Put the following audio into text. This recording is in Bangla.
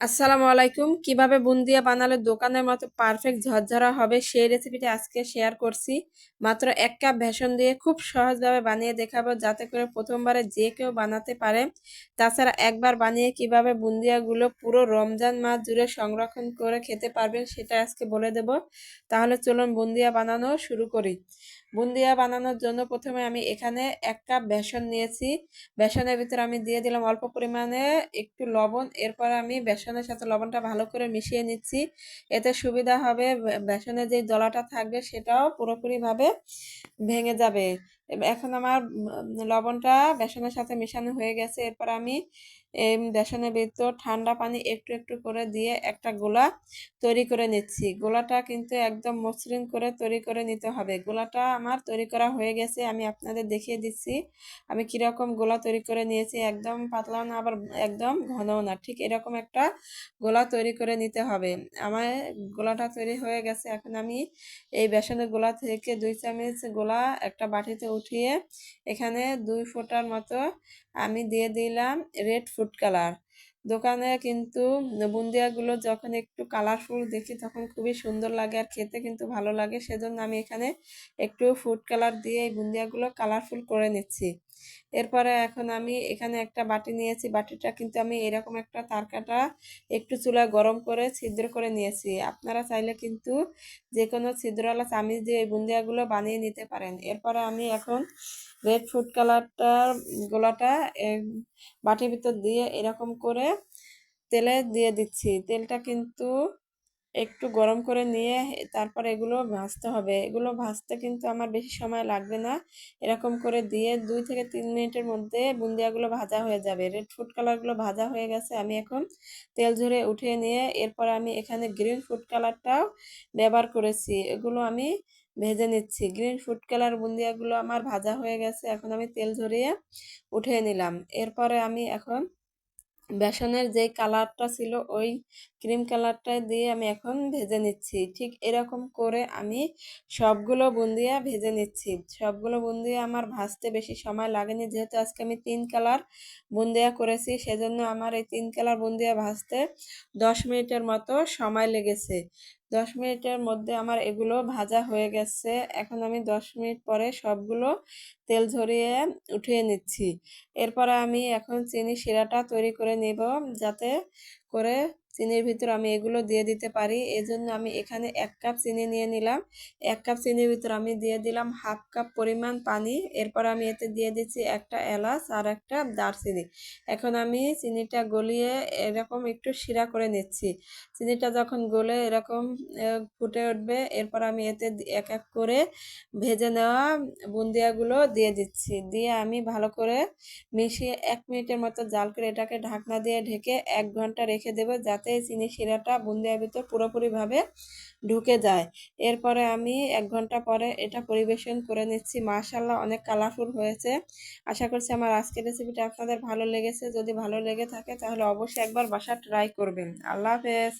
আসসালামু আলাইকুম। কিভাবে বুন্দিয়া বানালে দোকানের মতো পারফেক্ট ঝরঝরা হবে সেই রেসিপিটি আজকে শেয়ার করছি। মাত্র 1 কাপ বেসন দিয়ে খুব সহজভাবে বানিয়ে দেখাবো, যাতে করে প্রথমবারে যে কেউ বানাতে পারে। তাছাড়া একবার বানিয়ে কিভাবে বুন্দিয়াগুলো পুরো রমজান মাস জুড়ে সংরক্ষণ করে খেতে পারবেন সেটা আজকে বলে দেব। তাহলে চলুন বুন্দিয়া বানানো শুরু করি। বুন্দিয়া বানানোর জন্য প্রথমে আমি এখানে 1 কাপ বেসন নিয়েছি। বেসনের ভিতরে আমি দিয়ে দিলাম অল্প পরিমাণে একটু লবণ। এরপর আমি বেসনের সাথে লবণটা ভালো করে মিশিয়ে নিচ্ছি। এতে সুবিধা হবে, বেসনের যে দলাটা থাকবে সেটাও পুরোপুরিভাবে ভেঙে যাবে। এখন আমার লবণটা বেসনের সাথে মেশানো হয়ে গেছে। এরপর আমি বেসনের ভিতর ঠান্ডা পানি একটু একটু করে দিয়ে একটা গোলা তৈরি করে নিচ্ছি। গোলাটা কিন্তু একদম মসৃণ করে তৈরি করে নিতে হবে। গোলাটা আমার তৈরি করা হয়ে গেছে, আমি আপনাদের দেখিয়ে দিচ্ছি আমি কিরকম গোলা তৈরি করে নিয়েছি। একদম পাতলাও না, আবার একদম ঘনও না, ঠিক এরকম একটা গোলা তৈরি করে নিতে হবে। আমার গোলাটা তৈরি হয়ে গেছে। এখন আমি এই বেসনের গোলা থেকে 2 চামচ গোলা একটা বাটিতে উঠিয়ে এখানে 2 ফোঁটার মতো আমি দিয়ে দিলাম রেড ফুড কালার। দোকানে কিন্তু বুন্দিয়াগুলো যখন একটু কালারফুল দেখি তখন খুবই সুন্দর লাগে আর খেতে কিন্তু ভালো লাগে, সেজন্য আমি এখানে একটু ফুড কালার দিয়ে এই বুন্দিয়াগুলো কালারফুল করে নিচ্ছি। এরপরে এখন আমি এখানে একটা বাটি নিয়েছি। বাটিটা কিন্তু আমি এরকম একটা তারকাটা একটু চুলায় গরম করে ছিদ্র করে নিয়েছি। আপনারা চাইলে কিন্তু যে কোনো ছিদ্রওয়ালা চামিচ দিয়ে এই বুন্দিয়াগুলো বানিয়ে নিতে পারেন। এরপরে আমি এখন রেড ফুড কালারটার গোলাটা বাটির ভিতর দিয়ে এরকম করে তেলে দিয়ে দিচ্ছি। তেলটা কিন্তু একটু গরম করে নিয়ে তারপর এগুলো ভাজতে হবে। এগুলো ভাজতে কিন্তু আমার বেশি সময় লাগবে না। এরকম করে দিয়ে 2 থেকে 3 মিনিটের মধ্যে বুন্দিয়াগুলো ভাজা হয়ে যাবে। রেড ফুড কালারগুলো ভাজা হয়ে গেছে, আমি এখন তেল ঝরিয়ে উঠিয়ে নিয়ে এরপর আমি এখানে গ্রিন ফুড কালারটাও ব্যবহার করেছি। এগুলো আমি ভেজে নিচ্ছি। গ্রিন ফুড কালার বুন্দিয়াগুলো আমার ভাজা হয়ে গেছে, এখন আমি তেল ঝরিয়ে উঠিয়ে নিলাম। এরপরে আমি এখন বেসনের যে কালারটা ছিল ওই ক্রিম কালারটা দিয়ে আমি এখন ভেজে নিচ্ছি। ঠিক এরকম করে আমি সবগুলো বুন্দিয়া ভেজে নিচ্ছি। সবগুলো বুন্দিয়া আমার ভাজতে বেশি সময় লাগেনি, যেহেতু আজকে আমি 3 কালার বুন্দিয়া করেছি, সেজন্য আমার এই 3 কালার বুন্দিয়া ভাজতে 10 মিনিটের মতো সময় লেগেছে। 10 মিনিটের মধ্যে আমার এগুলো ভাজা হয়ে গেছে। এখন আমি 10 মিনিট পরে সবগুলো তেল ঝরিয়ে উঠিয়ে নিচ্ছি। এরপরে আমি এখন চিনি শিরাটা তৈরি করে নেব, যাতে করে চিনির ভিতর আমি এগুলো দিয়ে দিতে পারি। এজন্য আমি এখানে 1 কাপ চিনি নিয়ে নিলাম। 1 কাপ চিনির ভিতর আমি দিয়ে দিলাম 1/2 কাপ পরিমাণ পানি। এরপর আমি এতে দিয়ে দিচ্ছি একটা এলাচ আর একটা দারচিনি। এখন আমি চিনিটা গলিয়ে এরকম একটু শিরা করে নিচ্ছি। চিনিটা যখন গলে এরকম ফুটে উঠবে, এরপর আমি এতে এক এক করে ভেজে নেওয়া বুন্দিয়াগুলো দিয়ে দিচ্ছি। দিয়ে আমি ভালো করে মিশিয়ে 1 মিনিটের মতো জাল করে এটাকে ঢাকনা দিয়ে ঢেকে 1 ঘন্টা রেখে দেবো, যাতে চিনি শিরাটা বুন্দিয়ার ভিতর পুরোপুরিভাবে ঢুকে যায়। এরপরে আমি 1 ঘন্টা পরে এটা পরিবেশন করে নিচ্ছি। মাশাআল্লাহ, অনেক কালারফুল হয়েছে। আশা করছি আমার আজকের রেসিপিটা আপনাদের ভালো লেগেছে। যদি ভালো লেগে থাকে তাহলে অবশ্যই একবার বাসায় ট্রাই করবেন। আল্লাহ হাফেজ।